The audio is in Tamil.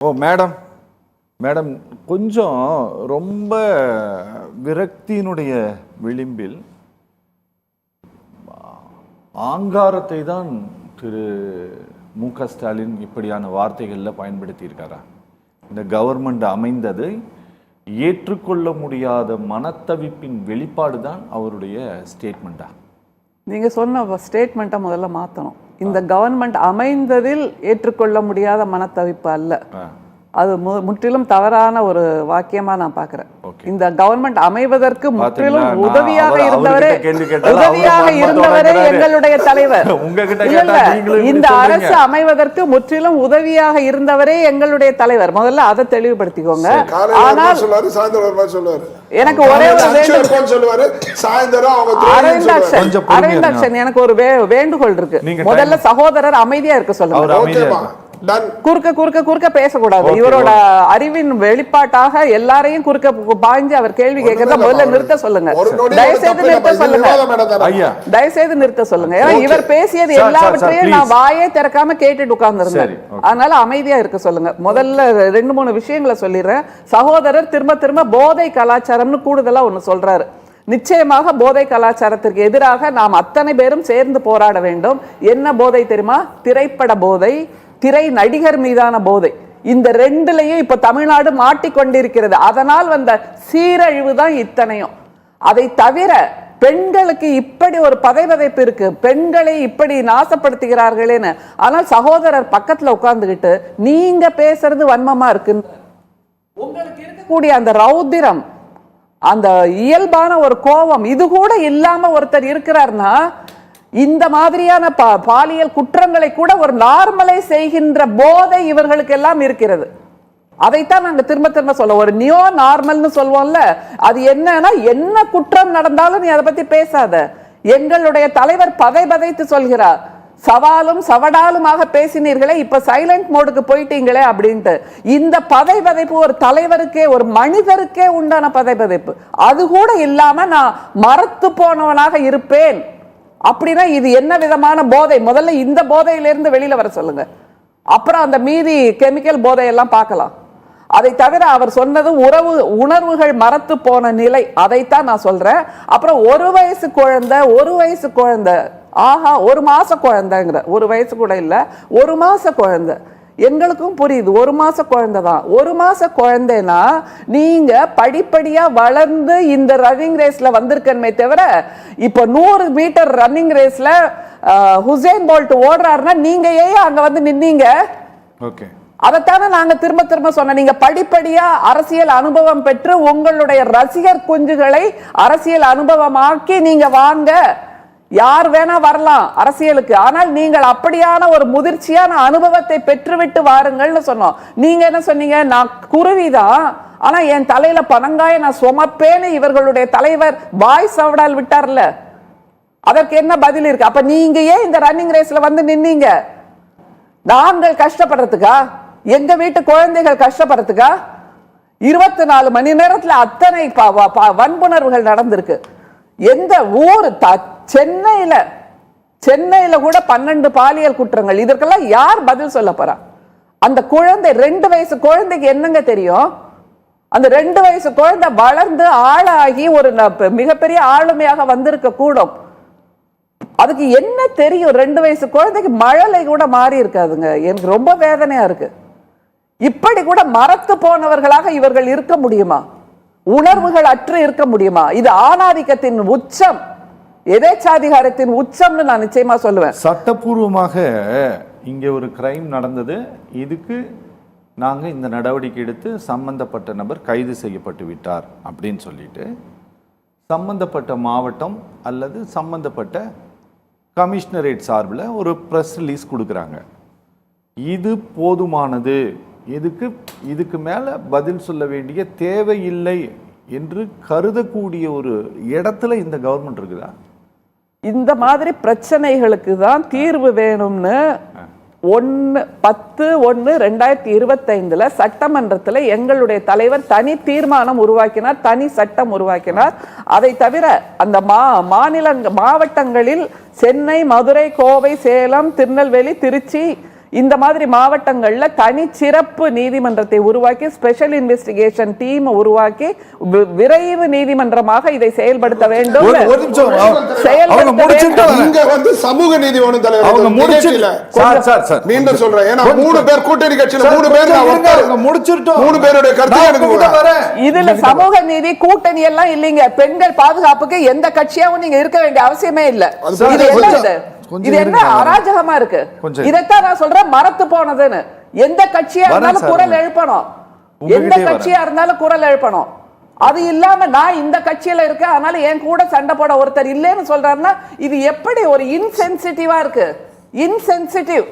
ஓ மேடம் மேடம் கொஞ்சம் ரொம்ப விரக்தியினுடைய விளிம்பில் ஆங்காரத்தை தான் திரு மு.க. ஸ்டாலின் இப்படியான வார்த்தைகளில் பயன்படுத்தியிருக்காரா? இந்த கவர்மெண்ட் அமைந்ததை ஏற்றுக்கொள்ள முடியாத மனத்தவிப்பின் வெளிப்பாடு தான் அவருடைய ஸ்டேட்மெண்ட்டா? நீங்கள் சொன்ன ஸ்டேட்மெண்ட்டை முதல்ல மாற்றணும். இந்த கவர்மெண்ட் அமைந்ததில் ஏற்றுக்கொள்ள முடியாத மனத்தவிப்பு அல்ல, அது முற்றிலும் தவறான ஒரு வாக்கியமா நான் பார்க்கிறேன். இந்த கவர்மெண்ட் அமைவதற்கு முற்றிலும் உதவியாக இருந்தவரே எங்களுடைய தலைவர். இந்த அரசு அமைவதற்கு முற்றிலும் உதவியாக இருந்தவரே எங்களுடைய தலைவர். முதல்ல அதை தெளிவுபடுத்திக்கோங்க. ஆனால் எனக்கு ஒரே அரவிந்தன் எனக்கு ஒரு வேண்டுகோள் இருக்கு. முதல்ல சகோதரர் அமைதியா இருக்க சொல்லுங்க. குறுக்க பேசக்கூடாது. இவரோட அறிவின் வெளிப்பாட்டாக எல்லாரையும் குறுக்க பாய்ஞ்சு அவர் கேள்வி கேட்கறத முதல்ல நிறுத்த சொல்லுங்க. தயவுசெய்து நிறுத்த சொல்லுங்க. தயவுசெய்து நிறுத்த சொல்லுங்க. ஏன்னா இவர் பேசியது எல்லாவற்றையும் நான் வாயே திறக்காம கேட்டுட்டு உட்கார்ந்து இருந்தேன். அதனால அமைதியா இருக்க சொல்லுங்க. முதல்ல 2-3 விஷயங்களை சொல்லிடுறேன். சகோதரர் திரும்ப போதை கலாச்சாரம்னு கூடுதலா ஒண்ணு சொல்றாரு. நிச்சயமாக போதை கலாச்சாரத்திற்கு எதிராக நாம் அத்தனை பேரும் சேர்ந்து போராட வேண்டும். என்ன போதை தெரியுமா? திரைப்பட போதை, திரை நடிகர் மீதான போதை. இந்த ரெண்டுலையும் இப்ப தமிழ்நாடு மாட்டிக்கொண்டிருக்கிறது. அதனால் வந்த சீரழிவு தான் இத்தனையும். அதை தவிர பெண்களுக்கு இப்படி ஒரு பதைவதைப்பு இருக்கு, பெண்களை இப்படி நாசப்படுத்துகிறார்களேன்னு. ஆனால் சகோதரர் பக்கத்துல உட்கார்ந்துகிட்டு நீங்க பேசுறது வன்மமா இருக்கு. உங்களுக்கு இருக்கக்கூடிய அந்த ரௌத்திரம், அந்த இயல்பான ஒரு கோபம், இது கூட இல்லாம ஒருத்தர் இருக்கிறார்னா இந்த மாதிரியான பாலியல் குற்றங்களை கூட ஒரு நார்மலை செய்கின்ற போதை இவர்களுக்கு எல்லாம் இருக்கிறது. அதைத்தான் நாங்க திரும்ப சொல்ல, ஒரு நியோ நார்மல்னு சொல்லுவோம்ல, அது என்னன்னா என்ன குற்றம் நடந்தாலும் நீ அதை பத்தி பேசாத. எங்களுடைய தலைவர் பதைத்து சொல்கிறார், சவாலும் சவடாலுமாக பேசினீர்களே, இப்ப சைலண்ட் மோடுக்கு போயிட்டீங்களே அப்படின்ட்டு. இந்த பதைப்பு ஒரு தலைவருக்கே, ஒரு மனிதருக்கே உண்டான பதைப்பு. அது கூட இல்லாம நான் மரத்து போனவனாக இருப்பேன் அப்படின்னா இது என்ன விதமான போதை? முதல்ல இந்த போதையிலிருந்து வெளியில வர சொல்லுங்க. அப்புறம் அந்த மீதி கெமிக்கல் போதையெல்லாம் பார்க்கலாம். அதை தவிர அவர் சொன்னது உணர்வுகள் மரத்து போன நிலை, அதைத்தான் நான் சொல்றேன். அப்புறம் ஒரு வயசு குழந்தை, ஆஹா 1 மாச குழந்தைங்கிற, 1 வயசு கூட இல்ல, 1 மாச குழந்தை. எங்களுக்கும் புரியுது, 1 மாச குழந்தை தான். 1 மாச குழந்தைனா நீங்க படிப்படியா வளர்ந்து இந்த ரன்னிங் ரேஸ்ல வந்திருக்கமே தவிர, இப்ப 100 மீட்டர் ரன்னிங் ரேஸ்ல ஹுசேன் போல்ட் ஓடுறாருன்னா நீங்க ஏன் அங்க வந்து நின்னீங்க? அதைத்தானே நாங்க திரும்ப சொன்ன. நீங்க படிப்படியா அரசியல் அனுபவம் பெற்று உங்களுடைய ரசிகர் குஞ்சுகளை அரசியல் அனுபவமாக்கி நீங்க வாங்க. யார் வேணா வரலாம் அரசியலுக்கு, ஆனால் நீங்கள் அப்படியான ஒரு முதிர்ச்சியான அனுபவத்தை பெற்றுவிட்டு வாருங்கள்னு சொன்னோம். நீங்க என்ன சொன்னீங்க? நான் குருவிதான், ஆனா என் தலையில பனங்காய நான் சுமப்பேன்னு இவர்களுடைய தலைவர் பாய் சவடால் விட்டார்ல, அதற்கு என்ன பதில் இருக்கு? அப்ப நீங்க ஏன் இந்த ரன்னிங் ரேஸ்ல வந்து நின்னீங்க? நாங்கள் கஷ்டப்படுறதுக்கா? எங்க வீட்டு குழந்தைகள் கஷ்டப்படுறதுக்கா? 24 மணி நேரத்துல அத்தனை வன்புணர்வுகள் நடந்திருக்கு. எந்த ஊர்? சென்னையில கூட 12 பாலியல் குற்றங்கள். இதற்கெல்லாம் யார் பதில் சொல்ல போறா? அந்த குழந்தை 2 வயசு குழந்தைக்கு என்னங்க தெரியும்? அந்த 2 வயசு குழந்தை வளர்ந்து ஆளாகி ஒரு மிகப்பெரிய ஆளுமையாக வந்திருக்க கூடும். அதுக்கு என்ன தெரியும்? 2 வயசு குழந்தைக்கு மழலை கூட மாறி இருக்காதுங்க. எனக்கு ரொம்ப வேதனையா இருக்கு. இப்படி கூட மரத்து போனவர்களாக இவர்கள் இருக்க முடியுமா? உணர்வுகள் அற்று இருக்க முடியுமா? இது ஆணாதிக்கத்தின் உச்சம், எதேச்சாதிகாரத்தின் உச்சம்னு நான் நிச்சயமா சொல்லுவேன். சட்டப்பூர்வமாக இங்கே ஒரு கிரைம் நடந்தது, இதுக்கு நாங்க இந்த நடவடிக்கை எடுத்து சம்பந்தப்பட்ட நபர் கைது செய்யப்பட்டு விட்டார் அப்படின்னு சொல்லிட்டு சம்பந்தப்பட்ட மாவட்டம் அல்லது சம்பந்தப்பட்ட கமிஷனரேட் சார்பில் ஒரு ப்ரெஸ் ரிலீஸ் கொடுக்குறாங்க. இது போதுமானது, இதுக்கு மேலே பதில் சொல்ல வேண்டிய தேவையில்லை என்று கருதக்கூடிய ஒரு இடத்துல இந்த கவர்மெண்ட் இருக்குதா? இந்த மாதிரி பிரச்சனைகளுக்கு தான் தீர்வு வேணும்னு 10/1/2025 சட்டமன்றத்தில் எங்களுடைய தலைவர் தனி தீர்மானம் உருவாக்கினார், தனி சட்டம் உருவாக்கினார். அதை தவிர அந்த மாவட்டங்களில் சென்னை, மதுரை, கோவை, சேலம், திருநெல்வேலி, திருச்சி இந்த மாதிரி மாவட்டங்கள்ல தனி சிறப்பு நீதிமன்றத்தை உருவாக்கி ஸ்பெஷல் இன்வெஸ்டிகேஷன் டீம் உருவாக்கி விரைவு நீதிமன்றமாக இதை செயல்படுத்த வேண்டும். சமூக நீதி வேணும் தலைவர். மீண்டும் சொல்றேன், ஏன்னா 3 பேர் கூட்டணி கட்சியில 3 பேர் முடிச்சிட்டோம். 3 பேருடைய கருத்து எனக்கு இதுல சமூக நீதி கூட்டணி எல்லாம் இல்லைங்க. பெண்கள் பாதுகாப்புக்கு எந்த கட்சியாவும் நீங்க இருக்க வேண்டிய அவசியமே இல்ல. இது என்ன இது என்ன அராஜகமா இருக்கு? இதைத்தான் நான் சொல்றேன் மரத்து போனதுன்னு. எந்த கட்சியா இருந்தாலும் குரல் எழுப்பணும், எந்த கட்சியா இருந்தாலும் குரல் எழுப்பணும். அது இல்லாம நான் இந்த கட்சியில இருக்கேன் அதனால என் கூட சண்டை போட ஒருத்தர் இல்லைன்னு சொல்றாருன்னா இது எப்படி ஒரு இன்சென்சிட்டிவா இருக்கு? இன்சென்சிட்டிவ்.